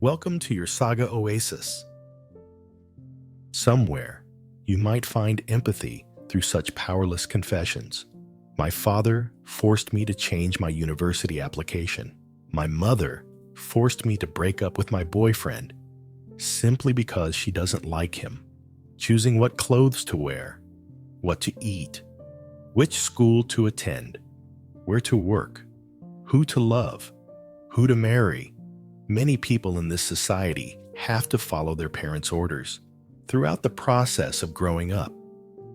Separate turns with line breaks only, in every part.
Welcome to your Saga Oasis. Somewhere, you might find empathy through such powerless confessions. My father forced me to change my university application. My mother forced me to break up with my boyfriend simply because she doesn't like him. Choosing what clothes to wear, what to eat, which school to attend, where to work, who to love, who to marry. Many people in this society have to follow their parents' orders. Throughout the process of growing up,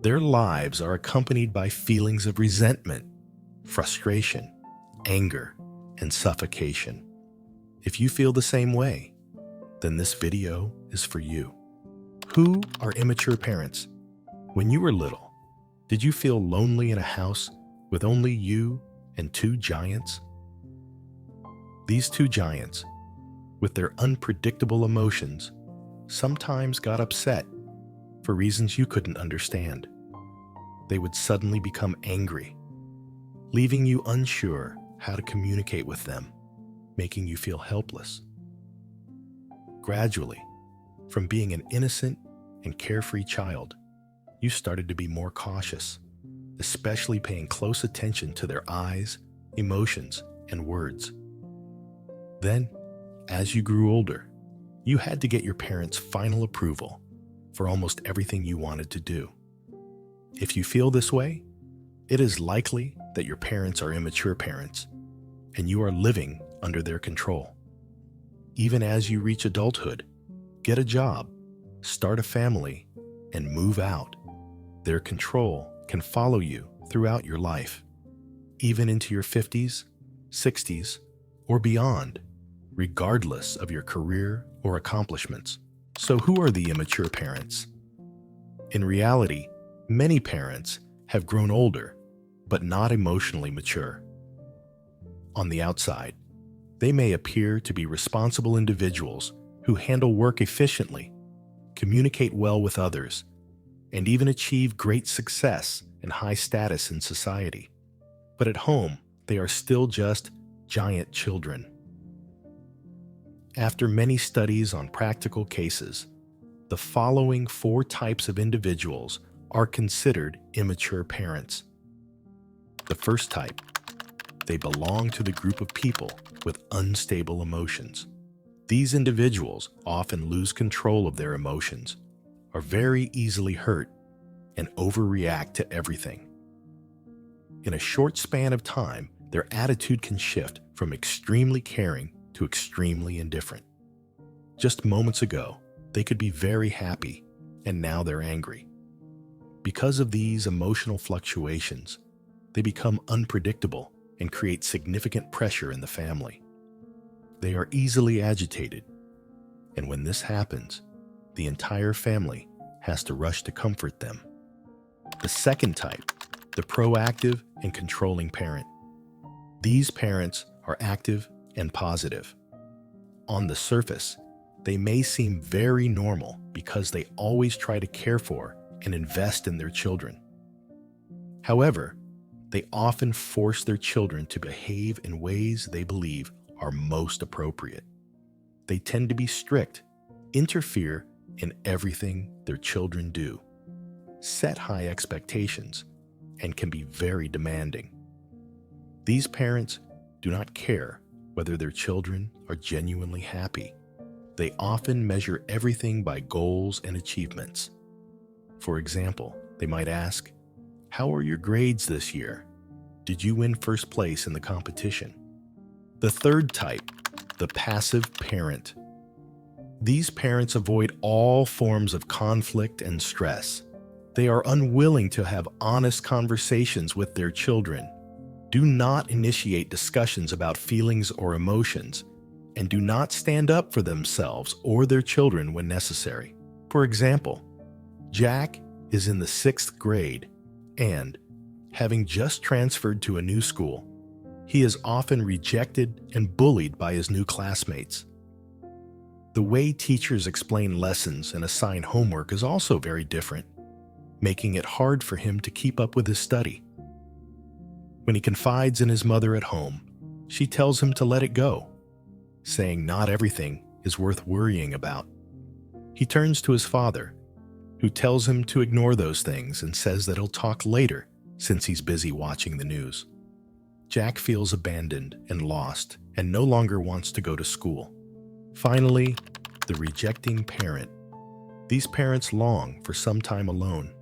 their lives are accompanied by feelings of resentment, frustration, anger, and suffocation. If you feel the same way, then this video is for you. Who are immature parents? When you were little, did you feel lonely in a house with only you and two giants? These two giants, with their unpredictable emotions, sometimes got upset for reasons you couldn't understand. They would suddenly become angry, leaving you unsure how to communicate with them, making you feel helpless. Gradually, from being an innocent and carefree child, you started to be more cautious, especially paying close attention to their eyes, emotions, and words. Then, as you grew older, you had to get your parents' final approval for almost everything you wanted to do. If you feel this way, it is likely that your parents are immature parents, and you are living under their control. Even as you reach adulthood, get a job, start a family, and move out, their control can follow you throughout your life, even into your 50s, 60s, or beyond, regardless of your career or accomplishments. So who are the immature parents? In reality, many parents have grown older, but not emotionally mature. On the outside, they may appear to be responsible individuals who handle work efficiently, communicate well with others, and even achieve great success and high status in society. But at home, they are still just giant children. After many studies on practical cases, the following 4 types of individuals are considered immature parents. The first type, they belong to the group of people with unstable emotions. These individuals often lose control of their emotions, are very easily hurt, and overreact to everything. In a short span of time, their attitude can shift from extremely caring to extremely indifferent. Just moments ago, they could be very happy, and now they're angry. Because of these emotional fluctuations, they become unpredictable and create significant pressure in the family. They are easily agitated, and when this happens, the entire family has to rush to comfort them. The second type, the proactive and controlling parent. These parents are active and positive. On the surface, they may seem very normal because they always try to care for and invest in their children. However, they often force their children to behave in ways they believe are most appropriate. They tend to be strict, interfere in everything their children do, set high expectations, and can be very demanding. These parents do not care whether their children are genuinely happy. They often measure everything by goals and achievements. For example, they might ask, "How are your grades this year? Did you win first place in the competition?" The third type, the passive parent. These parents avoid all forms of conflict and stress. They are unwilling to have honest conversations with their children, do not initiate discussions about feelings or emotions, and do not stand up for themselves or their children when necessary. For example, Jack is in the 6th grade and, having just transferred to a new school, he is often rejected and bullied by his new classmates. The way teachers explain lessons and assign homework is also very different, making it hard for him to keep up with his study. When he confides in his mother at home, she tells him to let it go, saying not everything is worth worrying about. He turns to his father, who tells him to ignore those things and says that he'll talk later since he's busy watching the news. Jack feels abandoned and lost and no longer wants to go to school. Finally, the rejecting parent. These parents long for some time alone.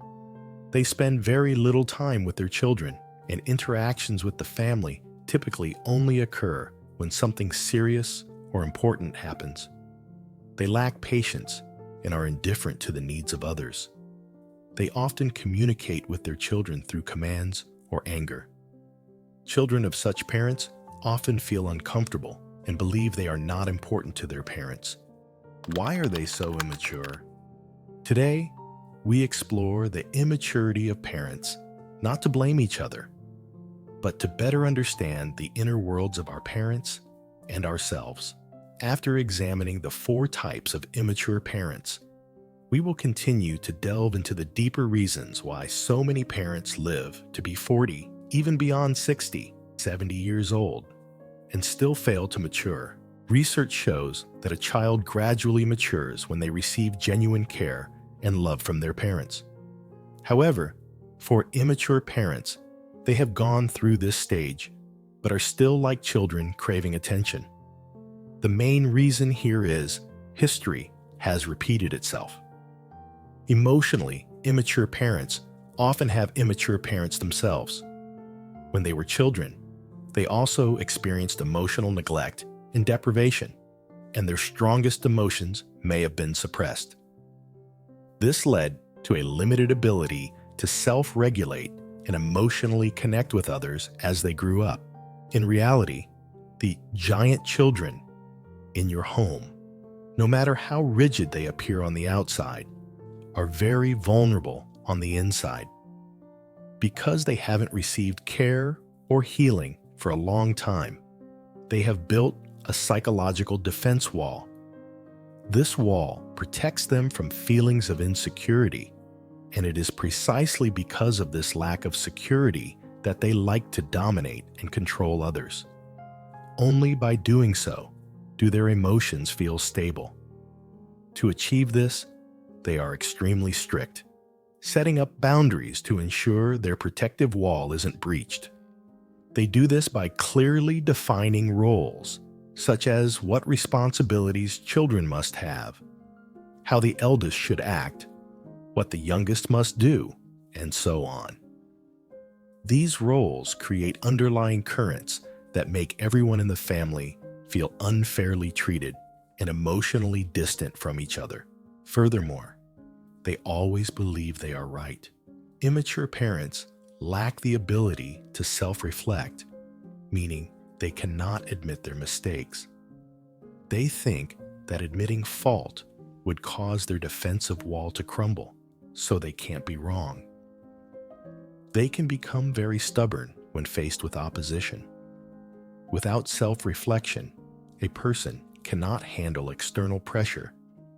They spend very little time with their children, and interactions with the family typically only occur when something serious or important happens. They lack patience and are indifferent to the needs of others. They often communicate with their children through commands or anger. Children of such parents often feel uncomfortable and believe they are not important to their parents. Why are they so immature? Today, we explore the immaturity of parents, not to blame each other, but to better understand the inner worlds of our parents and ourselves. After examining the 4 types of immature parents, we will continue to delve into the deeper reasons why so many parents live to be 40, even beyond 60, 70 years old, and still fail to mature. Research shows that a child gradually matures when they receive genuine care and love from their parents. However, for immature parents, they have gone through this stage, but are still like children craving attention. The main reason here is history has repeated itself. Emotionally, immature parents often have immature parents themselves. When they were children, they also experienced emotional neglect and deprivation, and their strongest emotions may have been suppressed. This led to a limited ability to self-regulate and emotionally connect with others as they grew up. In reality, the giant children in your home, no matter how rigid they appear on the outside, are very vulnerable on the inside. Because they haven't received care or healing for a long time, they have built a psychological defense wall. This wall protects them from feelings of insecurity, and it is precisely because of this lack of security that they like to dominate and control others. Only by doing so do their emotions feel stable. To achieve this, they are extremely strict, setting up boundaries to ensure their protective wall isn't breached. They do this by clearly defining roles, such as what responsibilities children must have, how the eldest should act, what the youngest must do, and so on. These roles create underlying currents that make everyone in the family feel unfairly treated and emotionally distant from each other. Furthermore, they always believe they are right. Immature parents lack the ability to self-reflect, meaning they cannot admit their mistakes. They think that admitting fault would cause their defensive wall to crumble, so they can't be wrong. They can become very stubborn when faced with opposition. Without self-reflection, a person cannot handle external pressure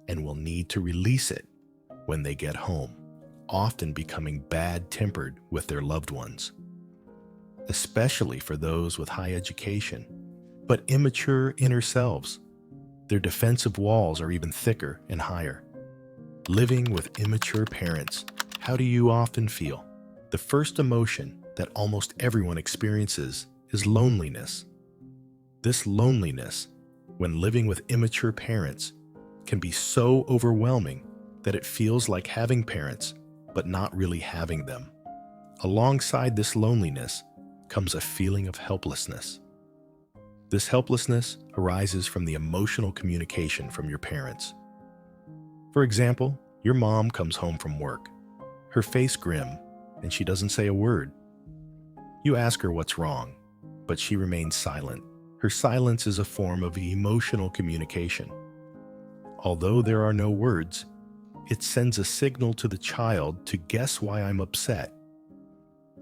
and will need to release it when they get home, often becoming bad-tempered with their loved ones. Especially for those with high education, but immature inner selves, their defensive walls are even thicker and higher. Living with immature parents, how do you often feel? The first emotion that almost everyone experiences is loneliness. This loneliness, when living with immature parents, can be so overwhelming that it feels like having parents, but not really having them. Alongside this loneliness comes a feeling of helplessness. This helplessness arises from the emotional communication from your parents. For example, your mom comes home from work, her face grim, and she doesn't say a word. You ask her what's wrong, but she remains silent. Her silence is a form of emotional communication. Although there are no words, it sends a signal to the child to guess why I'm upset.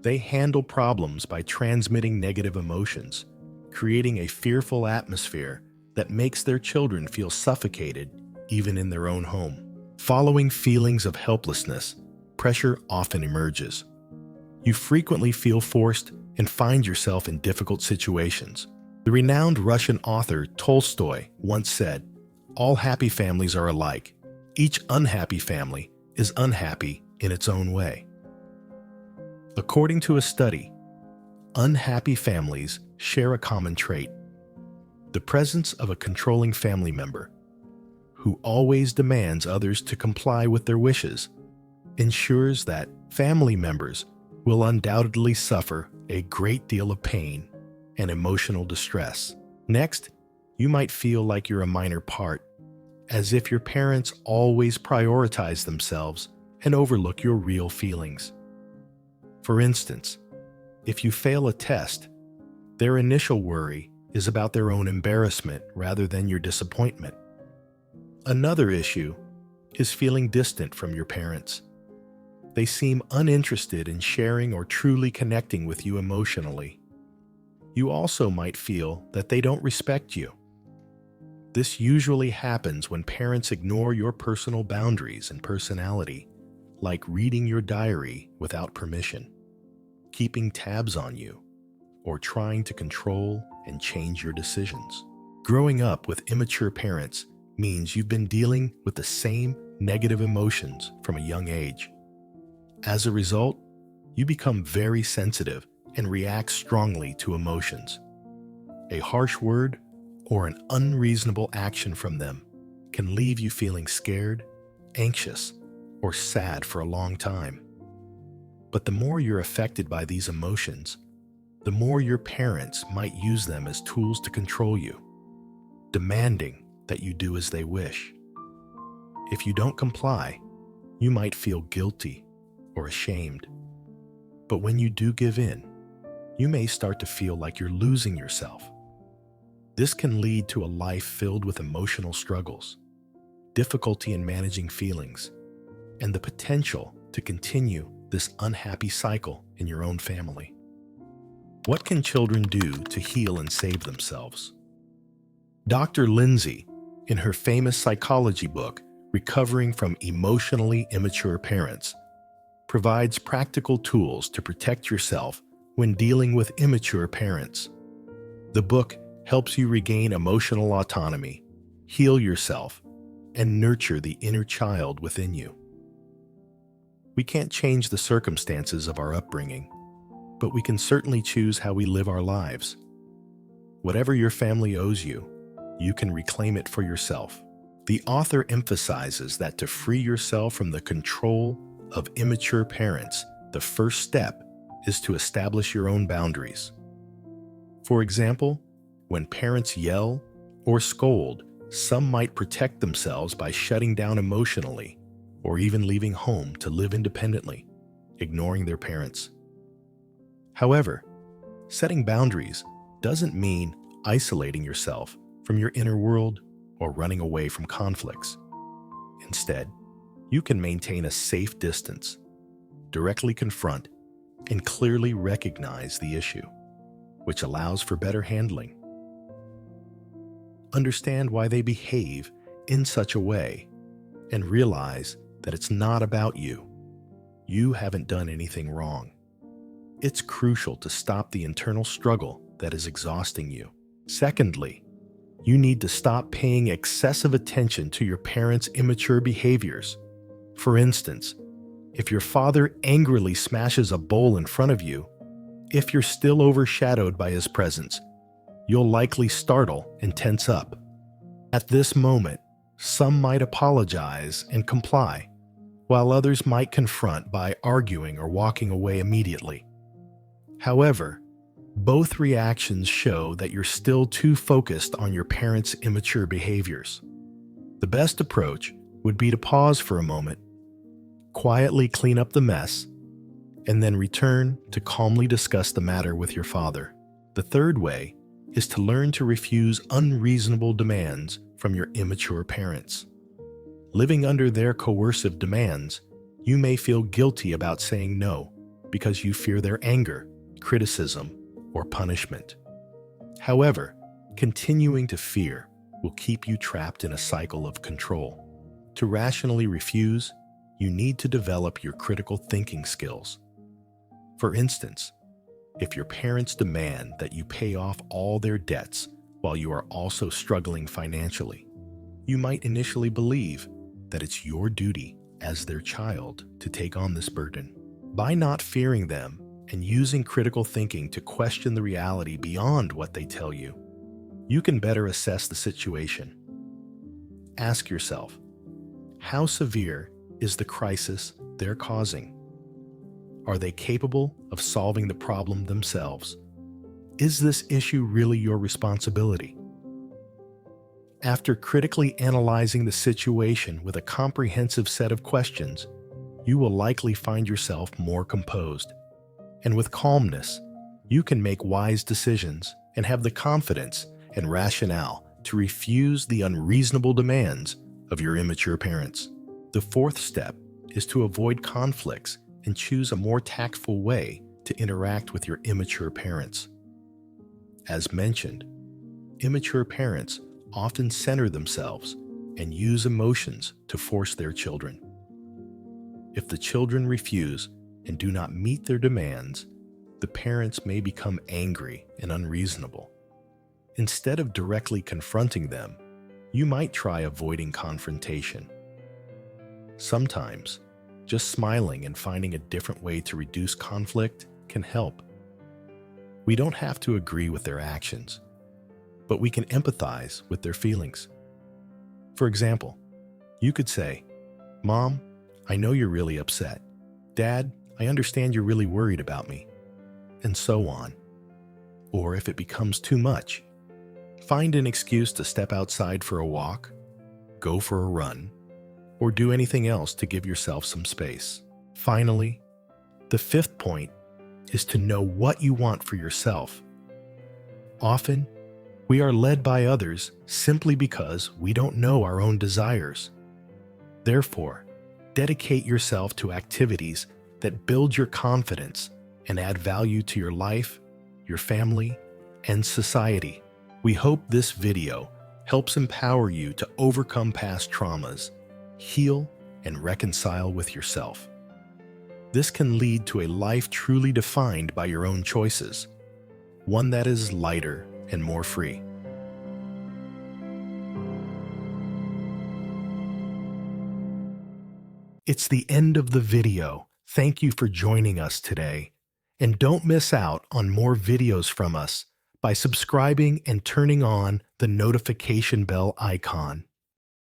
They handle problems by transmitting negative emotions, creating a fearful atmosphere that makes their children feel suffocated even in their own home. Following feelings of helplessness, pressure often emerges. You frequently feel forced and find yourself in difficult situations. The renowned Russian author Tolstoy once said, All happy families are alike. Each unhappy family is unhappy in its own way. According to a study, unhappy families share a common trait: the presence of a controlling family member who always demands others to comply with their wishes ensures that family members will undoubtedly suffer a great deal of pain and emotional distress. Next, you might feel like you're a minor part, as if your parents always prioritize themselves and overlook your real feelings. For instance, if you fail a test, their initial worry is about their own embarrassment rather than your disappointment. Another issue is feeling distant from your parents. They seem uninterested in sharing or truly connecting with you emotionally. You also might feel that they don't respect you. This usually happens when parents ignore your personal boundaries and personality, like reading your diary without permission, keeping tabs on you, or trying to control and change your decisions. Growing up with immature parents means you've been dealing with the same negative emotions from a young age. As a result, you become very sensitive and react strongly to emotions. A harsh word or an unreasonable action from them can leave you feeling scared, anxious, or sad for a long time. But the more you're affected by these emotions, the more your parents might use them as tools to control you, demanding that you do as they wish. If you don't comply, you might feel guilty or ashamed. But when you do give in, you may start to feel like you're losing yourself. This can lead to a life filled with emotional struggles, difficulty in managing feelings, and the potential to continue this unhappy cycle in your own family. What can children do to heal and save themselves? Dr. Lindsay, in her famous psychology book, Recovering from Emotionally Immature Parents, provides practical tools to protect yourself when dealing with immature parents. The book helps you regain emotional autonomy, heal yourself, and nurture the inner child within you. We can't change the circumstances of our upbringing, but we can certainly choose how we live our lives. Whatever your family owes you, you can reclaim it for yourself. The author emphasizes that to free yourself from the control of immature parents, the first step is to establish your own boundaries. For example, when parents yell or scold, some might protect themselves by shutting down emotionally or even leaving home to live independently, ignoring their parents. However, setting boundaries doesn't mean isolating yourself from your inner world or running away from conflicts. Instead, you can maintain a safe distance, directly confront, and clearly recognize the issue, which allows for better handling. Understand why they behave in such a way and realize that it's not about you. You haven't done anything wrong. It's crucial to stop the internal struggle that is exhausting you. Secondly, you need to stop paying excessive attention to your parents' immature behaviors. For instance, if your father angrily smashes a bowl in front of you, if you're still overshadowed by his presence, you'll likely startle and tense up. At this moment, some might apologize and comply, while others might confront by arguing or walking away immediately. However, both reactions show that you're still too focused on your parents' immature behaviors. The best approach would be to pause for a moment, quietly clean up the mess, and then return to calmly discuss the matter with your father. The third way is to learn to refuse unreasonable demands from your immature parents. Living under their coercive demands, you may feel guilty about saying no because you fear their anger, criticism, or punishment. However, continuing to fear will keep you trapped in a cycle of control. To rationally refuse, you need to develop your critical thinking skills. For instance, if your parents demand that you pay off all their debts while you are also struggling financially, You might initially believe that it's your duty as their child to take on this burden. By not fearing them and using critical thinking to question the reality beyond what they tell you, you can better assess the situation. Ask yourself, how severe is the crisis they're causing? Are they capable of solving the problem themselves? Is this issue really your responsibility? After critically analyzing the situation with a comprehensive set of questions, you will likely find yourself more composed. And with calmness, you can make wise decisions and have the confidence and rationale to refuse the unreasonable demands of your immature parents. The fourth step is to avoid conflicts and choose a more tactful way to interact with your immature parents. As mentioned, immature parents often center themselves and use emotions to force their children. If the children refuse and do not meet their demands, the parents may become angry and unreasonable. Instead of directly confronting them, you might try avoiding confrontation. Sometimes, just smiling and finding a different way to reduce conflict can help. We don't have to agree with their actions, but we can empathize with their feelings. For example, you could say, "Mom, I know you're really upset. Dad, I understand you're really worried about me," and so on. Or if it becomes too much, find an excuse to step outside for a walk, go for a run, or do anything else to give yourself some space. Finally, the fifth point is to know what you want for yourself. Often, we are led by others simply because we don't know our own desires. Therefore, dedicate yourself to activities that build your confidence and add value to your life, your family, and society. We hope this video helps empower you to overcome past traumas, heal, and reconcile with yourself. This can lead to a life truly defined by your own choices, one that is lighter and more free. It's the end of the video. Thank you for joining us today. And don't miss out on more videos from us by subscribing and turning on the notification bell icon.